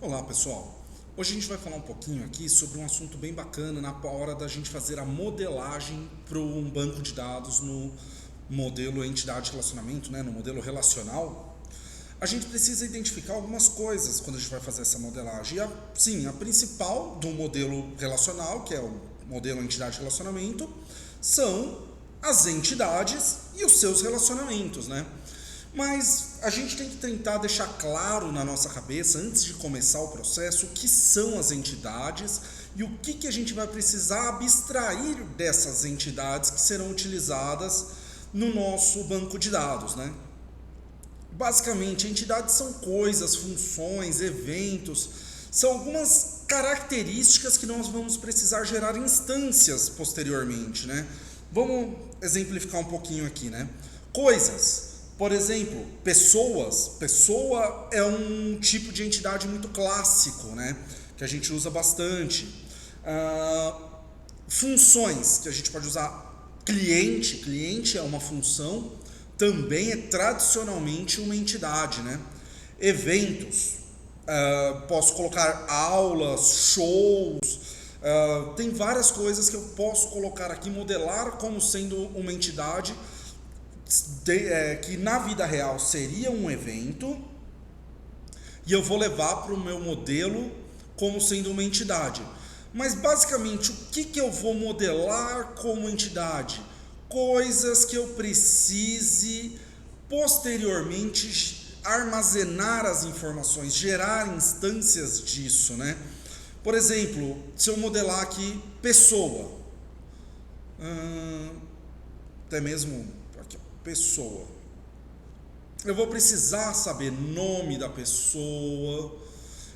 Olá pessoal, hoje a gente vai falar um pouquinho aqui sobre um assunto bem bacana na hora da gente fazer a modelagem para um banco de dados no modelo entidade relacionamento, né, no modelo relacional. A gente precisa identificar algumas coisas quando a gente vai fazer essa modelagem. A principal do modelo relacional, que é o modelo entidade relacionamento, são as entidades e os seus relacionamentos, né? Mas a gente tem que tentar deixar claro na nossa cabeça, antes de começar o processo, o que são as entidades e o que a gente vai precisar abstrair dessas entidades que serão utilizadas no nosso banco de dados, né? Basicamente, entidades são coisas, funções, eventos, são algumas características que nós vamos precisar gerar instâncias posteriormente, né? Vamos exemplificar um pouquinho aqui, né? Coisas, por exemplo, pessoas. Pessoa é um tipo de entidade muito clássico, né? Que a gente usa bastante. Funções, que a gente pode usar cliente. Cliente é uma função, também é tradicionalmente uma entidade, né? Eventos, posso colocar aulas, shows, tem várias coisas que eu posso colocar aqui, modelar como sendo uma entidade que na vida real seria um evento e eu vou levar para o meu modelo como sendo uma entidade. Mas basicamente, o que eu vou modelar como entidade? Coisas que eu precise posteriormente armazenar as informações, gerar instâncias disso, né? Por exemplo, se eu modelar aqui pessoa, até mesmo aqui, pessoa, eu vou precisar saber nome da pessoa,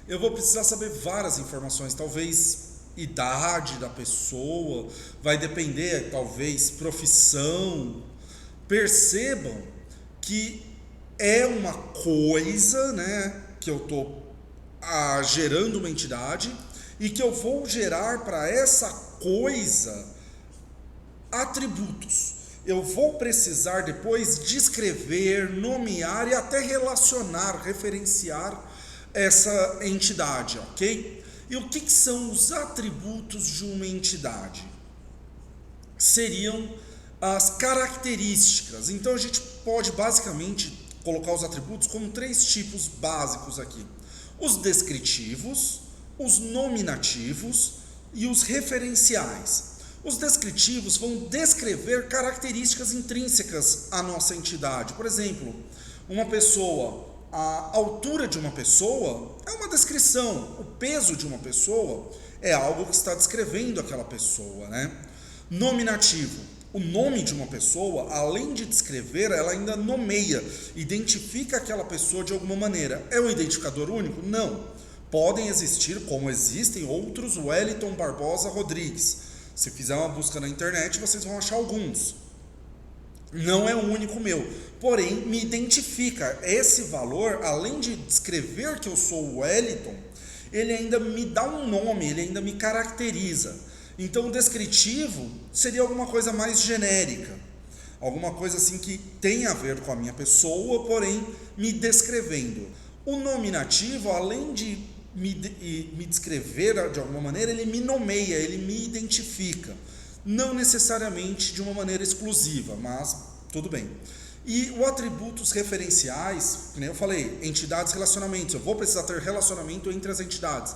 eu vou precisar saber várias informações, talvez idade da pessoa, vai depender, talvez profissão. Percebam que é uma coisa, né, que eu estou gerando uma entidade e que eu vou gerar para essa coisa atributos. Eu vou precisar depois descrever, nomear e até relacionar, referenciar essa entidade, ok? E o que são os atributos de uma entidade? Seriam as características. Então a gente pode basicamente colocar os atributos como três tipos básicos aqui: os descritivos, os nominativos e os referenciais. Os descritivos vão descrever características intrínsecas à nossa entidade. Por exemplo, uma pessoa, a altura de uma pessoa é uma descrição, o peso de uma pessoa é algo que está descrevendo aquela pessoa, né? Nominativo, o nome de uma pessoa, além de descrever, ela ainda nomeia, identifica aquela pessoa de alguma maneira. É um identificador único? Não. Podem existir, como existem outros, Wellington Barbosa Rodrigues. Se fizer uma busca na internet, vocês vão achar alguns. Não é o único meu, porém me identifica. Esse valor, além de descrever que eu sou o Wellington, ele ainda me dá um nome, ele ainda me caracteriza. Então o descritivo seria alguma coisa mais genérica, alguma coisa assim que tem a ver com a minha pessoa, porém me descrevendo. O nominativo, além de me descrever de alguma maneira, ele me nomeia, ele me identifica. Não necessariamente de uma maneira exclusiva, mas tudo bem. E os atributos referenciais, como eu falei, entidades, relacionamentos. Eu vou precisar ter relacionamento entre as entidades.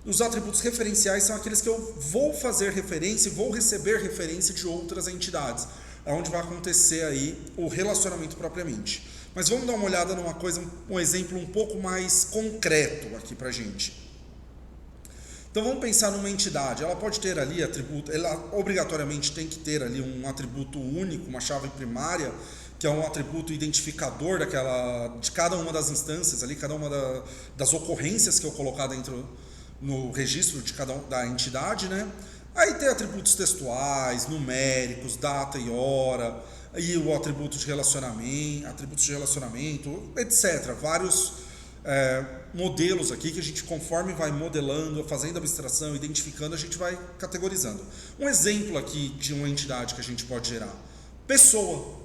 Os atributos referenciais são aqueles que eu vou fazer referência e vou receber referência de outras entidades. É onde vai acontecer aí o relacionamento propriamente. Mas vamos dar uma olhada numa coisa, um exemplo um pouco mais concreto aqui pra gente. Então vamos pensar numa entidade, ela pode ter ali atributo, ela obrigatoriamente tem que ter ali um atributo único, uma chave primária, que é um atributo identificador de cada uma das instâncias ali, cada uma das ocorrências que eu colocar dentro no registro de cada da entidade, né? Aí tem atributos textuais, numéricos, data e hora, e o atributos de relacionamento, etc. Vários modelos aqui que a gente, conforme vai modelando, fazendo abstração, identificando, a gente vai categorizando. Um exemplo aqui de uma entidade que a gente pode gerar: pessoa.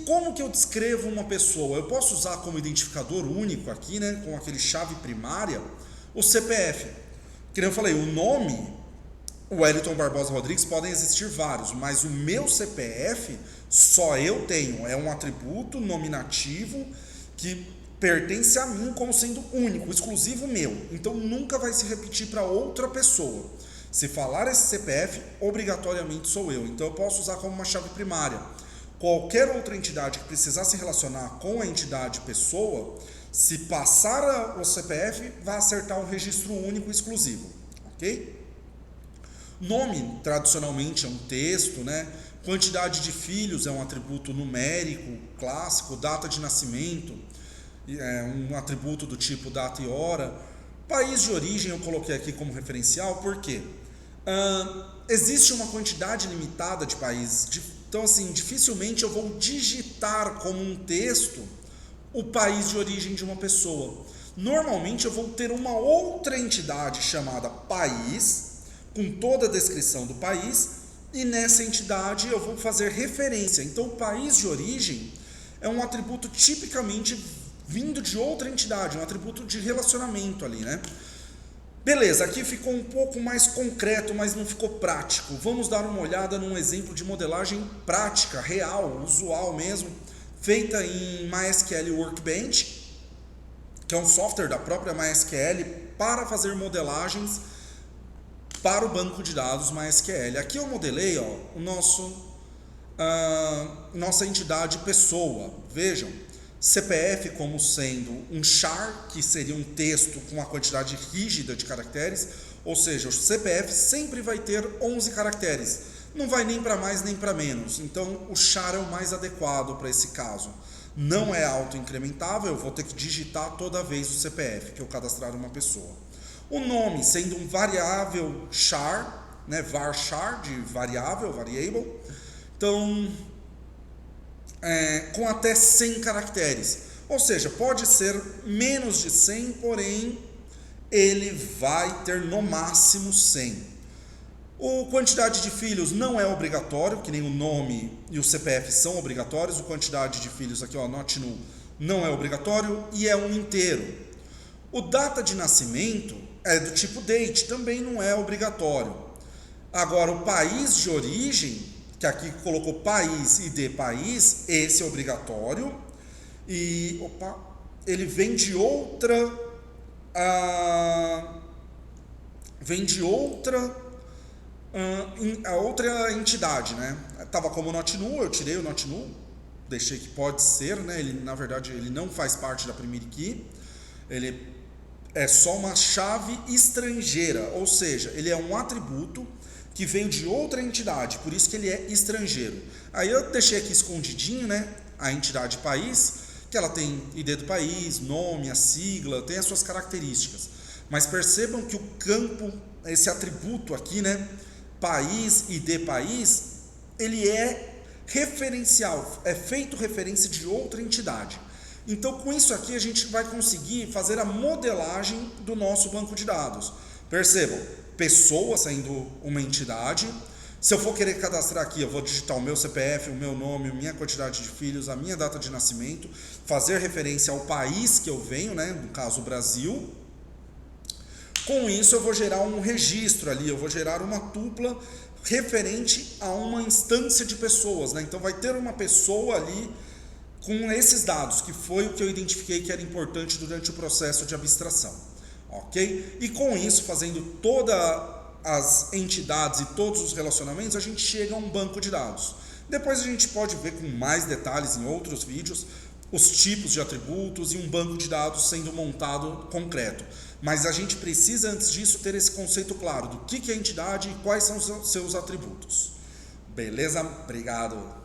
Como que eu descrevo uma pessoa? Eu posso usar como identificador único aqui, né, com aquele chave primária, O CPF, que nem eu falei, o nome, o Wellington Barbosa Rodrigues, podem existir vários, mas o meu CPF só eu tenho, é um atributo nominativo que pertence a mim como sendo único, exclusivo meu, então nunca vai se repetir para outra pessoa. Se falar esse CPF, obrigatoriamente sou eu, então eu posso usar como uma chave primária. Qualquer outra entidade que precisar se relacionar com a entidade pessoa, se passar o CPF, vai acertar um registro único e exclusivo, ok? Nome, tradicionalmente, é um texto, né? Quantidade de filhos é um atributo numérico, clássico. Data de nascimento é um atributo do tipo data e hora. País de origem eu coloquei aqui como referencial, por quê? Existe uma quantidade limitada de países, então assim, dificilmente eu vou digitar como um texto o país de origem de uma pessoa. Normalmente eu vou ter uma outra entidade chamada país, com toda a descrição do país, e nessa entidade eu vou fazer referência. Então o país de origem é um atributo tipicamente vindo de outra entidade, um atributo de relacionamento ali, né? Beleza, aqui ficou um pouco mais concreto, mas não ficou prático. Vamos dar uma olhada num exemplo de modelagem prática, real, usual mesmo, feita em MySQL Workbench, que é um software da própria MySQL para fazer modelagens para o banco de dados MySQL. Aqui eu modelei nossa entidade pessoa. Vejam, CPF como sendo um char, que seria um texto com uma quantidade rígida de caracteres, ou seja, o CPF sempre vai ter 11 caracteres, não vai nem para mais nem para menos, então o char é o mais adequado para esse caso. Não é auto-incrementável, eu vou ter que digitar toda vez o CPF que eu cadastrar uma pessoa. O nome sendo um variável char, né, varchar de variável, variable, então com até 100 caracteres, ou seja, pode ser menos de 100, porém ele vai ter no máximo 100. O quantidade de filhos não é obrigatório, que nem o nome e o CPF são obrigatórios. O quantidade de filhos aqui, not null, não é obrigatório e é um inteiro. O data de nascimento é do tipo date, também não é obrigatório. Agora, o país de origem, que aqui colocou país e de país, esse é obrigatório. E, ele vem de outra outra entidade, né? Estava como not null, eu tirei o not null, deixei que pode ser, né? Ele, na verdade, ele não faz parte da primary key, ele é só uma chave estrangeira, ou seja, ele é um atributo que veio de outra entidade, por isso que ele é estrangeiro. Aí eu deixei aqui escondidinho, né, a entidade país, que ela tem ID do país, nome, a sigla, tem as suas características. Mas percebam que o campo, esse atributo aqui, né, país, ID país, ele é referencial, é feito referência de outra entidade. Então, com isso aqui, a gente vai conseguir fazer a modelagem do nosso banco de dados. Percebam, pessoa sendo uma entidade. Se eu for querer cadastrar aqui, eu vou digitar o meu CPF, o meu nome, a minha quantidade de filhos, a minha data de nascimento, fazer referência ao país que eu venho, né, no caso o Brasil. Com isso eu vou gerar um registro ali, eu vou gerar uma tupla referente a uma instância de pessoas, né? Então vai ter uma pessoa ali com esses dados, que foi o que eu identifiquei que era importante durante o processo de abstração. Ok? E com isso, fazendo todas as entidades e todos os relacionamentos, a gente chega a um banco de dados. Depois a gente pode ver com mais detalhes em outros vídeos os tipos de atributos e um banco de dados sendo montado concreto. Mas a gente precisa, antes disso, ter esse conceito claro do que é a entidade e quais são os seus atributos. Beleza? Obrigado!